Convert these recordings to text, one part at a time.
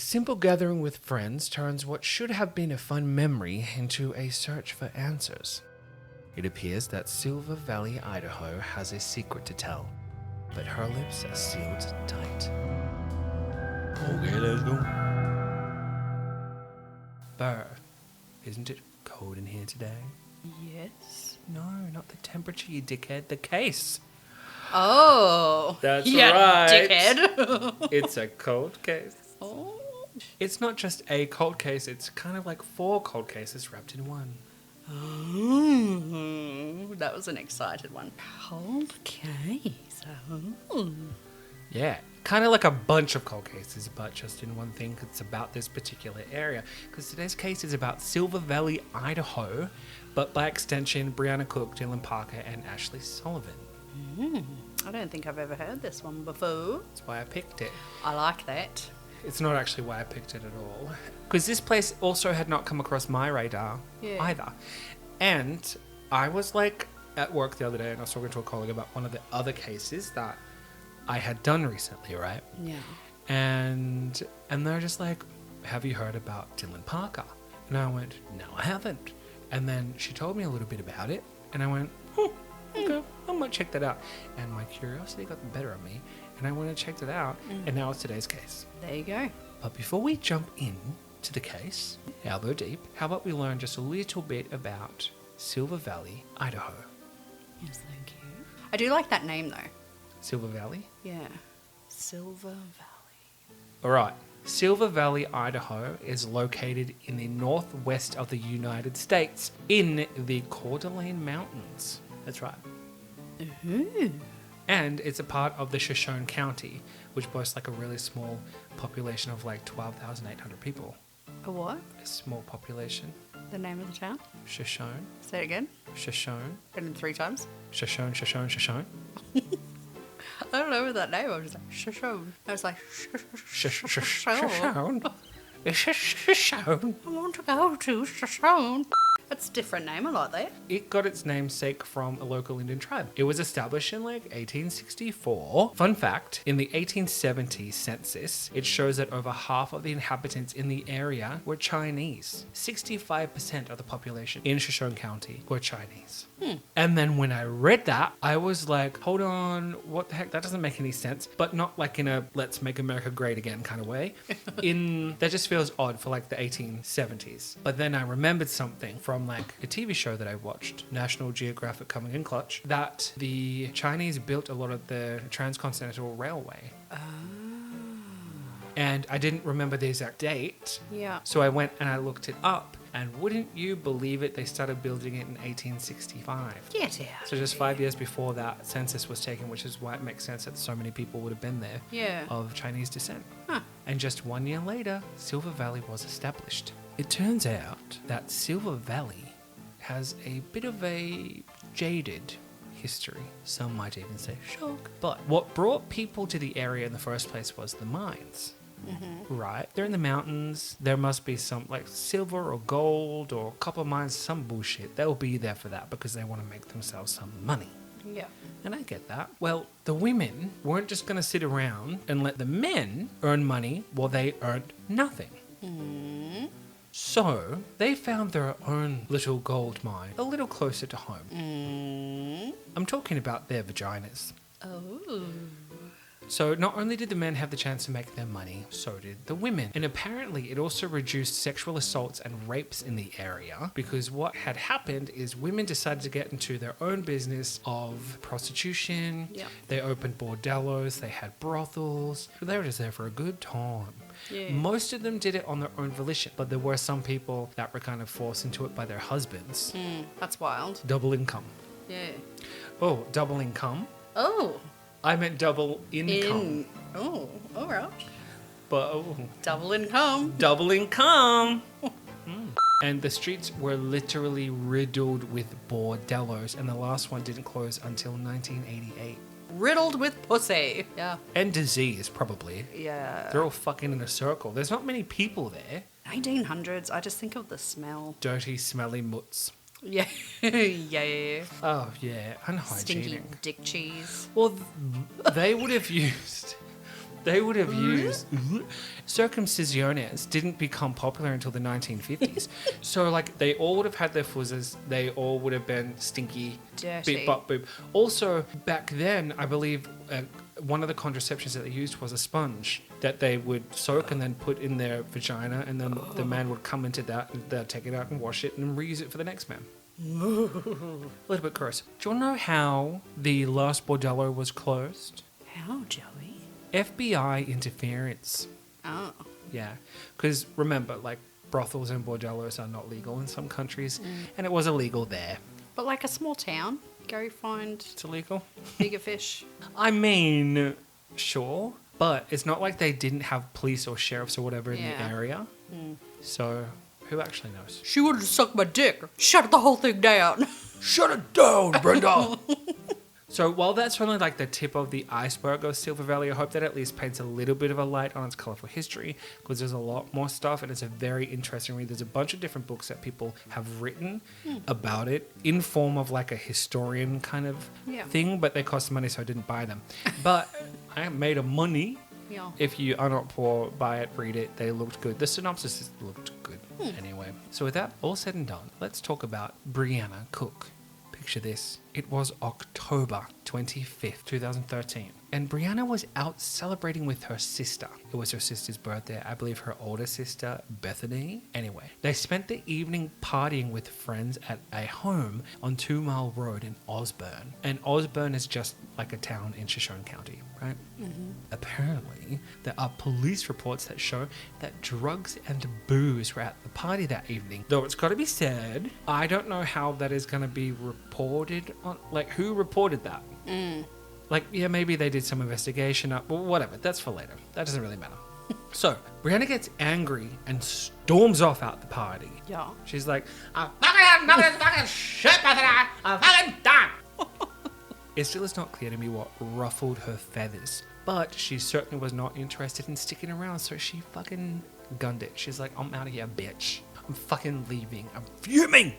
simple gathering with friends turns what should have been a fun memory into a search for answers. It appears that Silver Valley, Idaho has a secret to tell, but her lips are sealed tight. Okay, let's go. Burr, isn't it cold in here today? Yes. No, not the temperature, you dickhead. The case. Oh. That's yeah, right. Dickhead. It's a cold case. Oh. It's not just a cold case, it's kind of like 4 cold cases wrapped in one. Ooh, that was an excited one. Cold case. Oh. Yeah, kind of like a bunch of cold cases, but just in one thing. It's about this particular area. Because today's case is about Silver Valley, Idaho, but by extension, Brianna Cook, Dylan Parker, and Ashley Sullivan. I don't think I've ever heard this one before. That's why I picked it. I like that. It's not actually why I picked it at all. Because this place also had not come across my radar either. And I was like at work the other day and I was talking to a colleague about one of the other cases that I had done recently, right? Yeah. And they're just like, have you heard about Dylan Parker? And I went, no, I haven't. And then she told me a little bit about it. And I went, okay, I might check that out. And my curiosity got the better of me. And I went and checked it out. And now it's today's case. There you go. But before we jump in to the case, elbow deep, how about we learn just a little bit about Silver Valley, Idaho? Yes, thank you. I do like that name, though. Silver Valley? Yeah. Silver Valley. All right. Silver Valley, Idaho is located in the northwest of the United States in the Coeur d'Alene Mountains. That's right. Ooh. And it's a part of the Shoshone County, which boasts like a really small population of like 12,800 people. A what? A small population. The name of the town? Shoshone. Say it again. Shoshone. And in 3 times. Shoshone, Shoshone, Shoshone. I don't know that name. I was just like, Shoshone. I was like, Shoshone. Shoshone. I want to go to Shoshone. That's a different name. I like that. It got its namesake from a local Indian tribe. It was established in like 1864. Fun fact, in the 1870 census, it shows that over half of the inhabitants in the area were Chinese. 65% of the population in Shoshone County were Chinese. And then when I read that, I was like, hold on, what the heck? That doesn't make any sense. But not like in a let's make America great again kind of way. That just feels odd for like the 1870s. But then I remembered something from like a TV show that I watched, National Geographic Coming in Clutch, that the Chinese built a lot of the transcontinental railway. And I didn't remember the exact date. Yeah. So I went and I looked it up. And wouldn't you believe it, they started building it in 1865. Get out. So just 5 years before that census was taken, which is why it makes sense that so many people would have been there of Chinese descent. And just 1 year later, Silver Valley was established. It turns out that Silver Valley has a bit of a jaded history. Some might even say shock. But what brought people to the area in the first place was the mines. Right? They're in the mountains. There must be some like silver or gold or copper mines, some bullshit. They'll be there for that because they want to make themselves some money. Yeah. And I get that. Well, the women weren't just going to sit around and let the men earn money while they earned nothing. So they found their own little gold mine a little closer to home. I'm talking about their vaginas. Oh. So not only did the men have the chance to make their money, so did the women. And apparently it also reduced sexual assaults and rapes in the area because what had happened is women decided to get into their own business of prostitution. Yeah. They opened bordellos, they had brothels. They were just there for a good time. Yeah. Most of them did it on their own volition, but there were some people that were kind of forced into it by their husbands. That's wild. Double income. Yeah. Oh, double income? Oh. I meant double income. Oh, all right. But oh. Double income. Double income. And the streets were literally riddled with bordellos, and the last one didn't close until 1988. Riddled with pussy. Yeah. And disease, probably. Yeah. They're all fucking in a circle. There's not many people there. 1900s, I just think of the smell. Dirty, smelly mutts. Yeah. Yeah. Oh, yeah. Unhygienic. Stinky dick cheese. Well, they would have used They would have used circumcisiones didn't become popular until the 1950s. So like they all would have had their fuzzers. They all would have been stinky. Dirty. Beep, bop, boop. Also back then, I believe one of the contraceptions that they used was a sponge that they would soak and then put in their vagina, and then the man would come into that and they'd take it out and wash it and reuse it for the next man. A little bit gross. Do you want to know how the last bordello was closed? How, Joey? FBI interference. Oh. Yeah, because remember, like, brothels and bordellos are not legal in some countries, and it was illegal there. But like a small town, go find It's illegal. bigger fish. I mean, sure, but it's not like they didn't have police or sheriffs or whatever in the Yeah. area. So, who actually knows? She would have sucked my dick. Shut the whole thing down. Shut it down, Brenda! So while that's only like the tip of the iceberg of Silver Valley, I hope that at least paints a little bit of a light on its colourful history, because there's a lot more stuff and it's a very interesting read. There's a bunch of different books that people have written about it in form of like a historian kind of thing, but they cost money, so I didn't buy them. But I made a money. Yeah. If you are not poor, buy it, read it. They looked good. The synopsis looked good anyway. So with that all said and done, let's talk about Brianna Cook. Picture this. It was October 25th, 2013. And Brianna was out celebrating with her sister. It was her sister's birthday. I believe her older sister, Bethany. Anyway, they spent the evening partying with friends at a home on 2 Mile Road in Osborne. And Osborne is just like a town in Shoshone County, right? Apparently, there are police reports that show that drugs and booze were at the party that evening. Though it's got to be said, I don't know how that is going to be reported on. Like, who reported that? Like, yeah, maybe they did some investigation up, but whatever. That's for later. That doesn't really matter. So, Brianna gets angry and storms off out the party. Yeah. She's like, I'm fucking shit, Bethany. I'm fucking done. It still is not clear to me what ruffled her feathers, but she certainly was not interested in sticking around, so she fucking gunned it. She's like, I'm out of here, bitch. I'm fucking leaving. I'm fuming.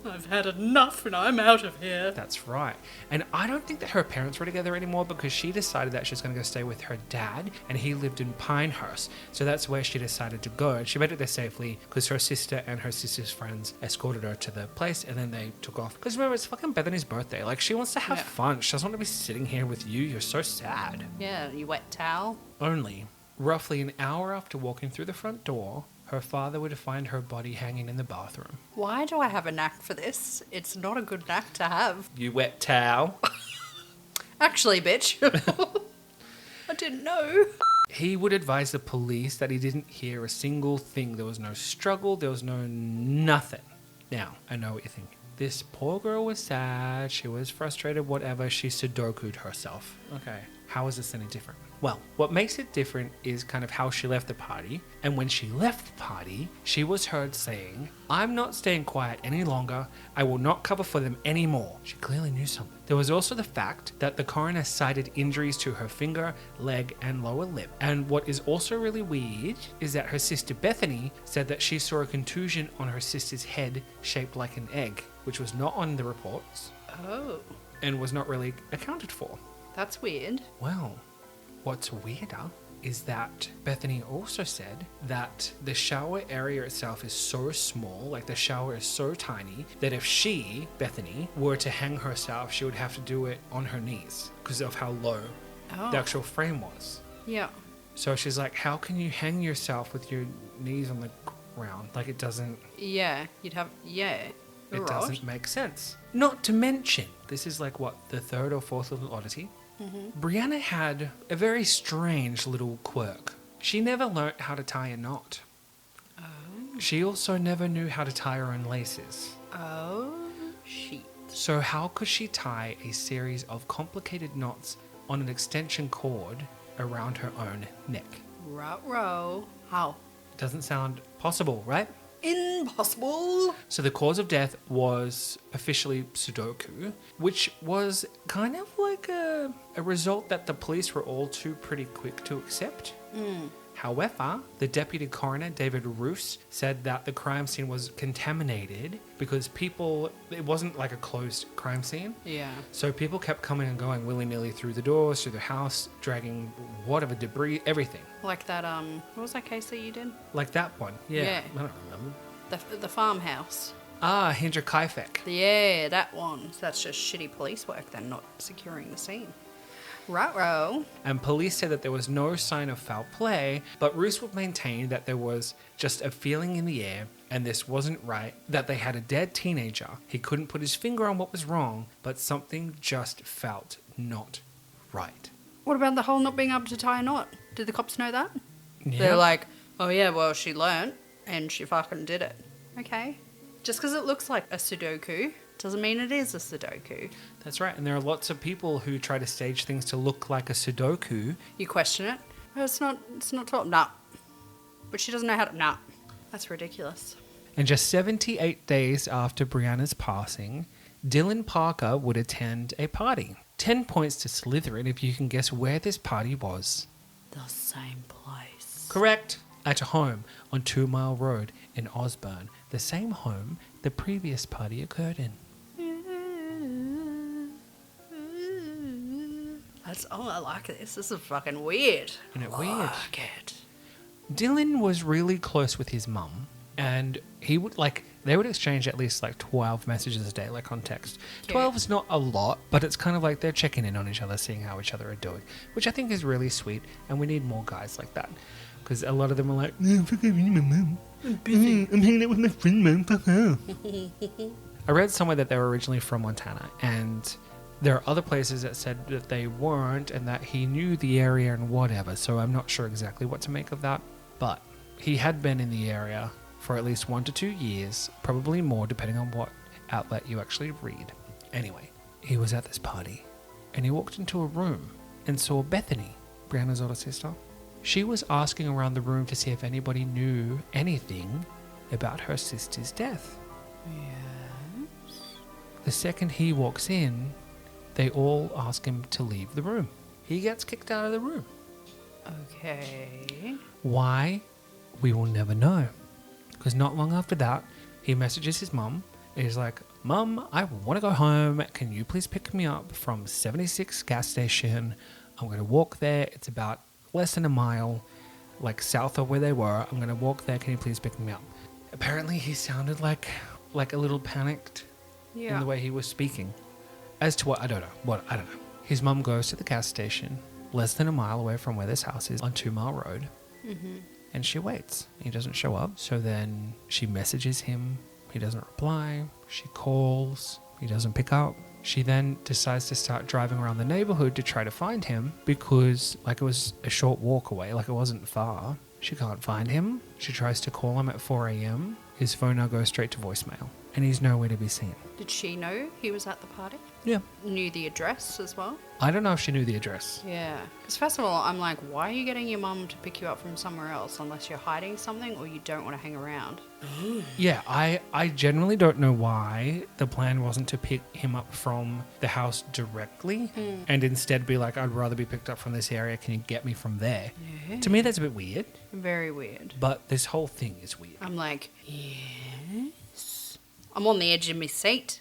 I've had enough and I'm out of here. That's right. And I don't think that her parents were together anymore, because she decided that she was going to go stay with her dad, and he lived in Pinehurst. So that's where she decided to go. And she made it there safely because her sister and her sister's friends escorted her to the place, and then they took off. Because remember, it's fucking Bethany's birthday. Like, she wants to have fun. She doesn't want to be sitting here with you. You're so sad. Yeah, you wet towel. Only, roughly an hour after walking through the front door, her father would find her body hanging in the bathroom. Why do I have a knack for this? It's not a good knack to have. You wet towel. Actually, bitch. I didn't know. He would advise the police that he didn't hear a single thing. There was no struggle. There was no nothing. Now, I know what you're thinking. This poor girl was sad. She was frustrated, whatever. She sudoku'd herself. Okay. How is this any different? Well, what makes it different is kind of how she left the party. And when she left the party, she was heard saying, I'm not staying quiet any longer. I will not cover for them anymore. She clearly knew something. There was also the fact that the coroner cited injuries to her finger, leg, and lower lip. And what is also really weird is that her sister Bethany said that she saw a contusion on her sister's head shaped like an egg, which was not on the reports Oh, and was not really accounted for. that's weird. Well, what's weirder is that Bethany also said that the shower area itself is so small, like the shower is so tiny, that if she, Bethany, were to hang herself, she would have to do it on her knees because of how low the actual frame was. Yeah. So she's like, how can you hang yourself with your knees on the ground? Like, it doesn't... Yeah, you'd have... Yeah. It doesn't make sense. Not to mention, this is like, what, the third or fourth little oddity? Brianna had a very strange little quirk. She never learnt how to tie a knot. Oh. She also never knew how to tie her own laces. Oh, shit. So how could she tie a series of complicated knots on an extension cord around her own neck? Ruh-roh. How? Doesn't sound possible, right? Impossible. So the cause of death was officially Sudoku, which was kind of like a result that the police were all too pretty quick to accept. However, the deputy coroner, David Roos, said that the crime scene was contaminated because it wasn't like a closed crime scene. Yeah. So people kept coming and going willy-nilly through the doors, through the house, dragging whatever debris, everything. Like that, what was that case that you did? Like that one. Yeah. Yeah. I don't remember. The farmhouse. Hendrik Kaifek. Yeah, that one. So that's just shitty police work then, not securing the scene. Right-ro. And police said that there was no sign of foul play, but Roos would maintain that there was just a feeling in the air and this wasn't right, that they had a dead teenager. He couldn't put his finger on what was wrong, but something just felt not right. What about the whole not being able to tie a knot? Did the cops know that? Yeah. They're like, oh yeah, well, she learnt and she fucking did it. Okay. Just because it looks like a Sudoku doesn't mean it is a Sudoku. That's right. And there are lots of people who try to stage things to look like a Sudoku. You question it. Oh, it's not taught. Nah. But she doesn't know how to. Nah. That's ridiculous. And just 78 days after Brianna's passing, Dylan Parker would attend a party. 10 points to Slytherin if you can guess where this party was. The same place. Correct. At a home on 2 Mile Road in Osborne, the same home the previous party occurred in. I like this. This is fucking weird. Isn't it I weird? like it. Dylan was really close with his mum, and they would exchange at least 12 messages a day, on text. Yeah. 12 is not a lot, but it's kind of like they're checking in on each other, seeing how each other are doing, which I think is really sweet, and we need more guys like that. Because a lot of them are like, no, fuck you, my mum. I'm busy. I'm hanging out with my friend, mum. Fuck her. I read somewhere that they were originally from Montana, and there are other places that said that they weren't, and that he knew the area and whatever. So I'm not sure exactly what to make of that. But he had been in the area for at least 1 to 2 years, probably more, depending on what outlet you actually read. Anyway, he was at this party, and he walked into a room and saw Bethany, Brianna's older sister. She was asking around the room to see if anybody knew anything about her sister's death. Yes. The second he walks in, they all ask him to leave the room. He gets kicked out of the room. Okay. Why? We will never know. Because not long after that, he messages his mum. He's like, Mum, I want to go home. Can you please pick me up from 76 gas station? I'm going to walk there. It's about less than a mile, south of where they were. I'm going to walk there. Can you please pick me up? Apparently, he sounded like a little panicked in the way he was speaking. As to what, I don't know. His mum goes to the gas station, less than a mile away from where this house is, on 2 Mile Road. Mm-hmm. And she waits. He doesn't show up. So then she messages him. He doesn't reply. She calls. He doesn't pick up. She then decides to start driving around the neighborhood to try to find him because it was a short walk away, it wasn't far. She can't find him. She tries to call him at 4 a.m. His phone now goes straight to voicemail and he's nowhere to be seen. Did she know he was at the party? Yeah. Knew the address as well? I don't know if she knew the address. Yeah. Because first of all, I'm like, why are you getting your mum to pick you up from somewhere else unless you're hiding something or you don't want to hang around? Yeah, I generally don't know why the plan wasn't to pick him up from the house directly and instead be like, I'd rather be picked up from this area. Can you get me from there? Yeah. To me, that's a bit weird. Very weird. But this whole thing is weird. I'm like, yes. I'm on the edge of my seat.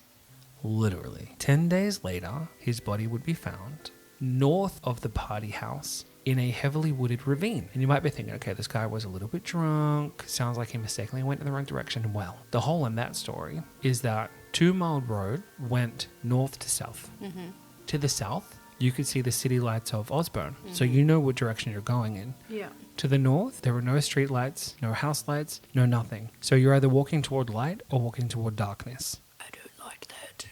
Literally. 10 days later, his body would be found north of the party house in a heavily wooded ravine. And you might be thinking, okay, this guy was a little bit drunk. Sounds like he mistakenly went in the wrong direction. Well, the hole in that story is that 2 Mile Road went north to south. Mm-hmm. To the south, you could see the city lights of Osborne. Mm-hmm. So you know what direction you're going in. Yeah. To the north, there were no street lights, no house lights, no nothing. So you're either walking toward light or walking toward darkness. I don't like that.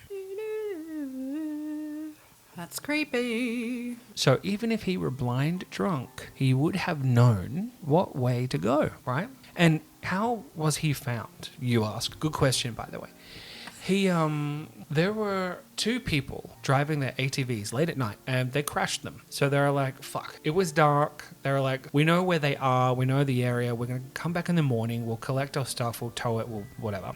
That's creepy. So even if he were blind drunk, he would have known what way to go, right? And how was he found, you ask? Good question, by the way. There were 2 people driving their ATVs late at night and they crashed them. So they were like, fuck. It was dark. They were like, we know where they are. We know the area. We're going to come back in the morning. We'll collect our stuff. We'll tow it. We'll whatever.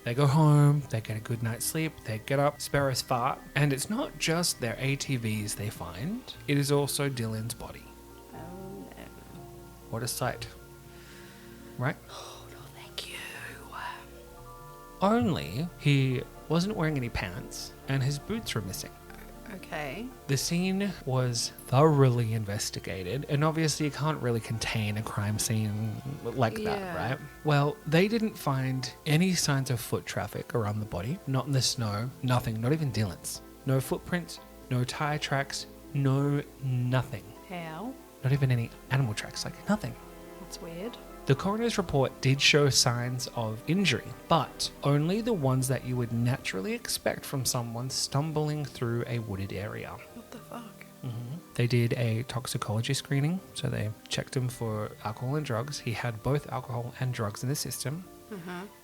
They go home. They get a good night's sleep. They get up. Sparrows fart. And it's not just their ATVs they find. It is also Dylan's body. Oh, no. What a sight. Right? Oh, no, thank you. Only he wasn't wearing any pants and his boots were missing. Okay. The scene was thoroughly investigated, and obviously you can't really contain a crime scene like that, right? Well, they didn't find any signs of foot traffic around the body, not in the snow, nothing, not even Dylan's. No footprints, no tire tracks, no nothing. How? Not even any animal tracks, like nothing. That's weird. The coroner's report did show signs of injury, but only the ones that you would naturally expect from someone stumbling through a wooded area. What the fuck? They did a toxicology screening, so they checked him for alcohol and drugs. He had both alcohol and drugs in the system.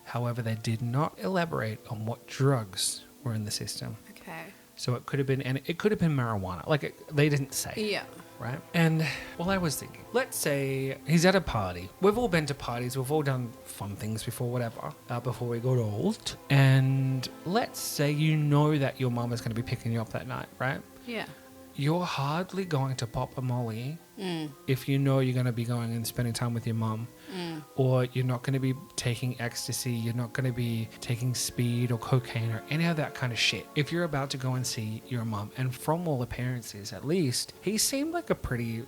However, they did not elaborate on what drugs were in the system. Okay. So it could have been, and it could have been marijuana. They didn't say. Yeah. Right? And, well, I was thinking, let's say he's at a party. We've all been to parties. We've all done fun things before, whatever, before we got old. And let's say you know that your mum is going to be picking you up that night, right? Yeah. You're hardly going to pop a molly if you know you're going to be going and spending time with your mum. Or you're not going to be taking ecstasy. You're not going to be taking speed or cocaine or any of that kind of shit. If you're about to go and see your mum, and from all appearances, at least, he seemed like a pretty,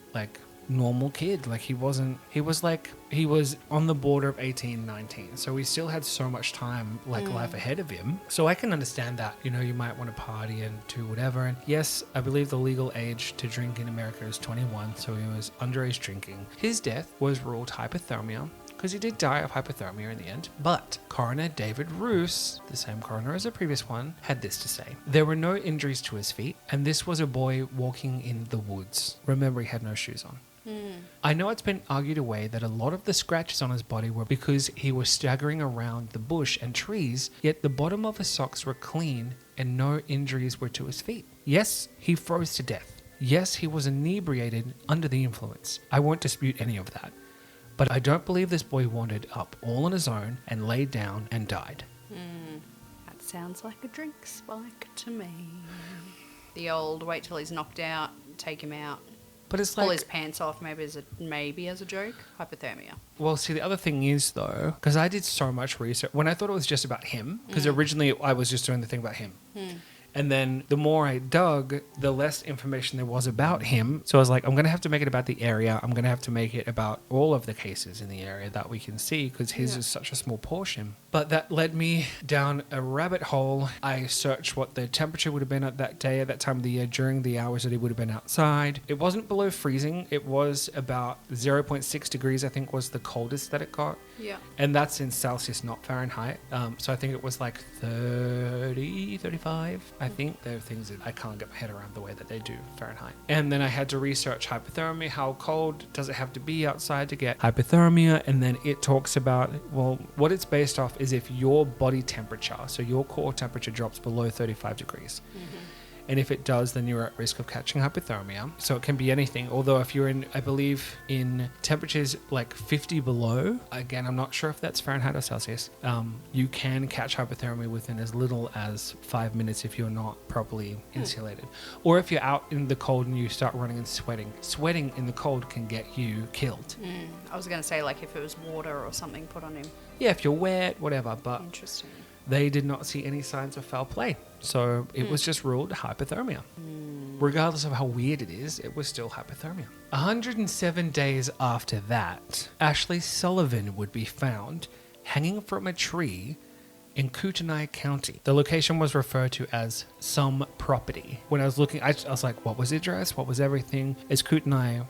normal kid. He was on the border of 18, 19. So he still had so much time, life ahead of him. So I can understand that, you might want to party and do whatever. And yes, I believe the legal age to drink in America is 21. So he was underage drinking. His death was ruled hypothermia, because he did die of hypothermia in the end. But coroner David Roos, the same coroner as the previous one, had this to say. There were no injuries to his feet, and this was a boy walking in the woods. Remember, he had no shoes on. I know it's been argued away that a lot of the scratches on his body were because he was staggering around the bush and trees, yet the bottom of his socks were clean and no injuries were to his feet. Yes, he froze to death. Yes, he was inebriated under the influence. I won't dispute any of that. But I don't believe this boy wandered up all on his own and laid down and died. That sounds like a drink spike to me. The old wait till he's knocked out, take him out. But it's pull his pants off, maybe as a joke. Hypothermia. Well, see, the other thing is, though, because I did so much research, when I thought it was just about him, because originally I was just doing the thing about him. And then the more I dug, the less information there was about him. So I was like, I'm going to have to make it about the area. I'm going to have to make it about all of the cases in the area that we can see, because his is such a small portion. But that led me down a rabbit hole. I searched what the temperature would have been at that day, at that time of the year, during the hours that he would have been outside. It wasn't below freezing. It was about 0.6 degrees, I think, was the coldest that it got. Yeah. And that's in Celsius, not Fahrenheit. So I think it was 30, 35. I think there are things that I can't get my head around the way that they do Fahrenheit. And then I had to research hypothermia. How cold does it have to be outside to get hypothermia? And then it talks about, well, what it's based off is if your body temperature, so your core temperature drops below 35 degrees. And if it does, then you're at risk of catching hypothermia. So it can be anything. Although if you're in, I believe, in temperatures 50 below, again, I'm not sure if that's Fahrenheit or Celsius, you can catch hypothermia within as little as 5 minutes if you're not properly insulated. Or if you're out in the cold and you start running and sweating. Sweating in the cold can get you killed. I was going to say, if it was water or something put on him. Yeah, if you're wet, whatever. But interesting. They did not see any signs of foul play. So it was just ruled hypothermia. Regardless of how weird it is, it was still hypothermia. 107 days after that, Ashley Sullivan would be found hanging from a tree in Kootenai County. The location was referred to as some property. When I was looking, I was like, what was the address? What was everything? Is Kootenai...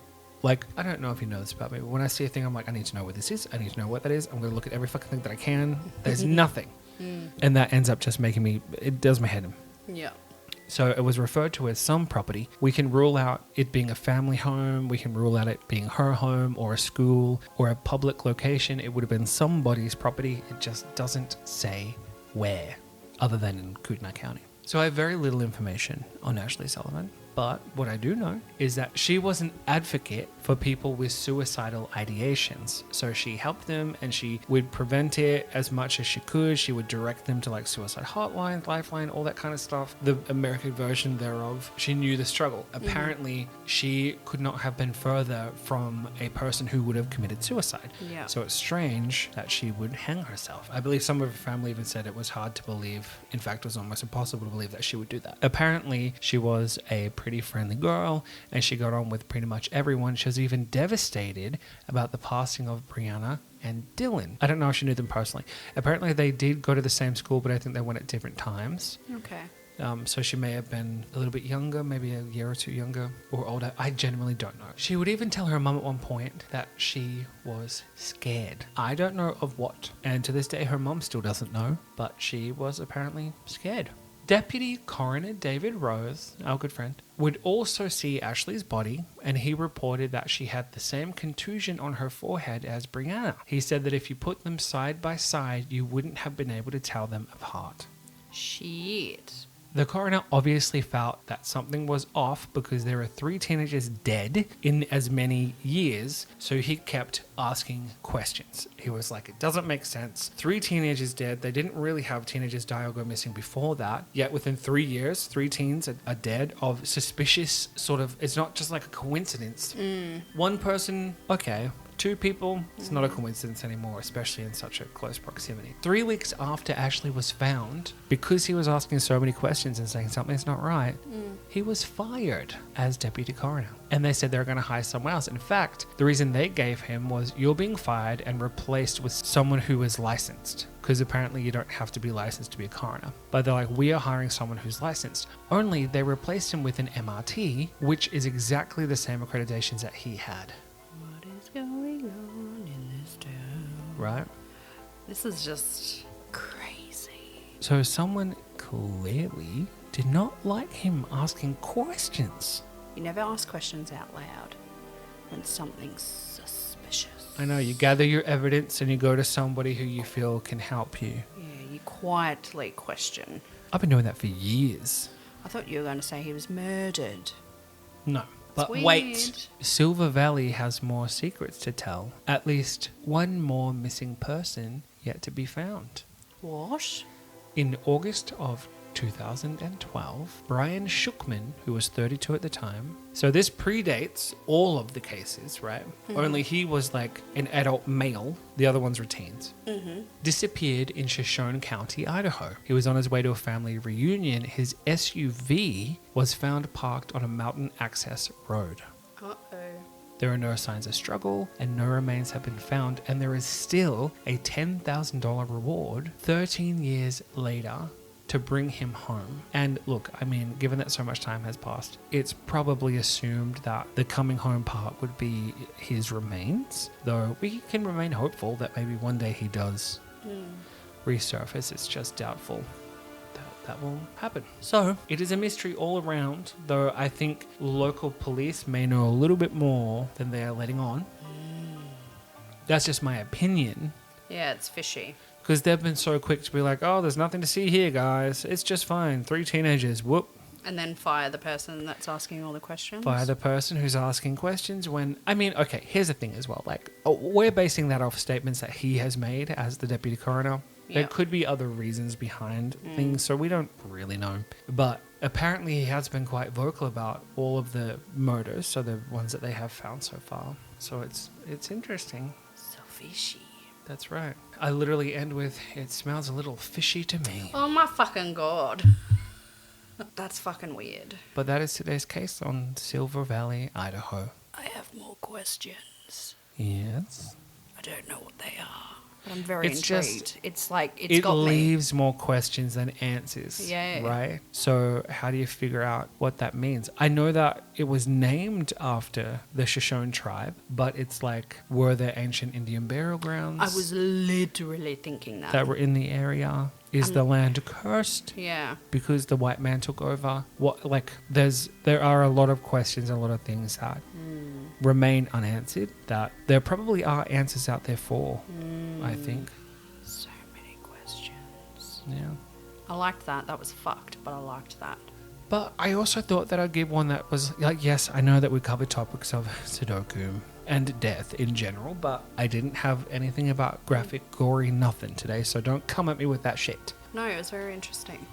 I don't know if you know this about me, but when I see a thing, I'm like, I need to know what this is. I need to know what that is. I'm going to look at every fucking thing that I can. There's nothing. And that ends up just making me, it does my head in. Yeah. So it was referred to as some property. We can rule out it being a family home. We can rule out it being her home or a school or a public location. It would have been somebody's property. It just doesn't say where, other than in Kootenai County. So I have very little information on Ashley Sullivan. But what I do know is that she was an advocate for people with suicidal ideations. So she helped them and she would prevent it as much as she could. She would direct them to like suicide hotlines, lifeline, all that kind of stuff. The American version thereof, she knew the struggle. Apparently, she could not have been further from a person who would have committed suicide. Yeah. So it's strange that she would hang herself. I believe some of her family even said it was hard to believe. In fact, it was almost impossible to believe that she would do that. Apparently, she was a pretty friendly girl and she got on with pretty much everyone. She was even devastated about the passing of Brianna and Dylan. I don't know if she knew them personally. Apparently, they did go to the same school, but I think they went at different times. Okay. So she may have been a little bit younger, maybe a year or two younger or older. I genuinely don't know. She would even tell her mum at one point that she was scared. I don't know of what. And to this day, her mum still doesn't know, but she was apparently scared. Deputy Coroner David Rose, our good friend, would also see Ashley's body, and he reported that she had the same contusion on her forehead as Brianna. He said that if you put them side by side, you wouldn't have been able to tell them apart. Shit. The coroner obviously felt that something was off because there are 3 teenagers dead in as many years, so he kept asking questions. He was like, it doesn't make sense. 3 teenagers dead. They didn't really have teenagers die or go missing before that. Yet within 3 years, 3 teens are dead of suspicious sort of, it's not just like a coincidence. One person, okay. 2 people, it's not a coincidence anymore, especially in such a close proximity. 3 weeks after Ashley was found, because he was asking so many questions and saying something's not right, he was fired as deputy coroner. And they said they were going to hire someone else. In fact, the reason they gave him was, you're being fired and replaced with someone who is licensed. Because apparently you don't have to be licensed to be a coroner. But they're like, we are hiring someone who's licensed. Only they replaced him with an MRT, which is exactly the same accreditations that he had. What is going on in this town? Right? This is just crazy. So someone clearly did not like him asking questions. You never ask questions out loud when something's suspicious. I know, you gather your evidence and you go to somebody who you feel can help you. Yeah, you quietly question. I've been doing that for years. I thought you were going to say he was murdered. No. But weird. wait, Silver Valley has more secrets to tell. At least one more missing person yet to be found. What? In August of 2012, Brian Shookman, who was 32 at the time, so this predates all of the cases, right? Only he was like an adult male, the other ones were teens. Disappeared in Shoshone County, Idaho. He was on his way to a family reunion. His SUV was found parked on a mountain access road. Uh-oh. There are no signs of struggle and no remains have been found, and there is still a $10,000 reward 13 years later to bring him home. And look, I mean, given that so much time has passed, it's probably assumed that the coming home part would be his remains, though we can remain hopeful that maybe one day he does resurface. It's just doubtful that will happen. So it is a mystery all around, though I think local police may know a little bit more than they are letting on. That's just my opinion. Yeah, it's fishy. Because they've been so quick to be like, oh, there's nothing to see here, guys. It's just fine. 3 teenagers. Whoop. And then fire the person that's asking all the questions. Fire the person who's asking questions when... I mean, okay, here's the thing as well. Like, we're basing that off statements that he has made as the deputy coroner. There Yep. could be other reasons behind things, so we don't really know. But apparently he has been quite vocal about all of the murders, so the ones that they have found so far. So it's interesting. So fishy. That's right. I literally end with, it smells a little fishy to me. Oh my fucking god. That's fucking weird. But that is today's case on Silver Valley, Idaho. I have more questions. Yes. I don't know what they are. But I'm very It's intrigued. just- It's like, it's It got me. leaves more questions than answers. Yeah. Right? So how do you figure out what that means? I know that it was named after the Shoshone tribe, but it's like, were there ancient Indian burial grounds I was literally thinking that. that were in the area? Is the land cursed Yeah. because the white man took over? What, like, there are a lot of questions, a lot of things that remain unanswered that there probably are answers out there for, I think. So many questions. Yeah. I liked that. That was fucked, but I liked that. But I also thought that I'd give one that was like, yes, I know that we covered topics of Sudoku and death in general, but I didn't have anything about graphic, gory, nothing today, so don't come at me with that shit. No, it was very interesting.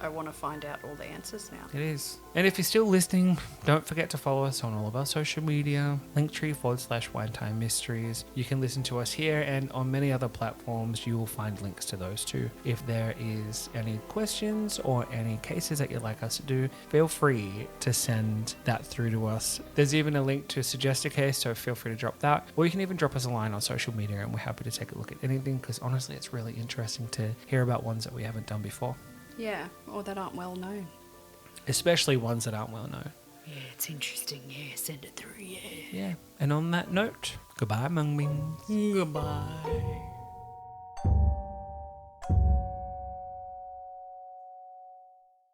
I want to find out all the answers now. It is. And if you're still listening, don't forget to follow us on all of our social media, linktree/Winetime Mysteries. You can listen to us here and on many other platforms. You will find links to those too. If there is any questions or any cases that you'd like us to do, feel free to send that through to us. There's even a link to suggest a case, so feel free to drop that. Or you can even drop us a line on social media and we're happy to take a look at anything, because honestly, it's really interesting to hear about ones that we haven't done before. Yeah, or that aren't well known. Especially ones that aren't well known. Yeah, it's interesting. Yeah, send it through. Yeah. Yeah. And on that note, goodbye, Mung Mings. Goodbye.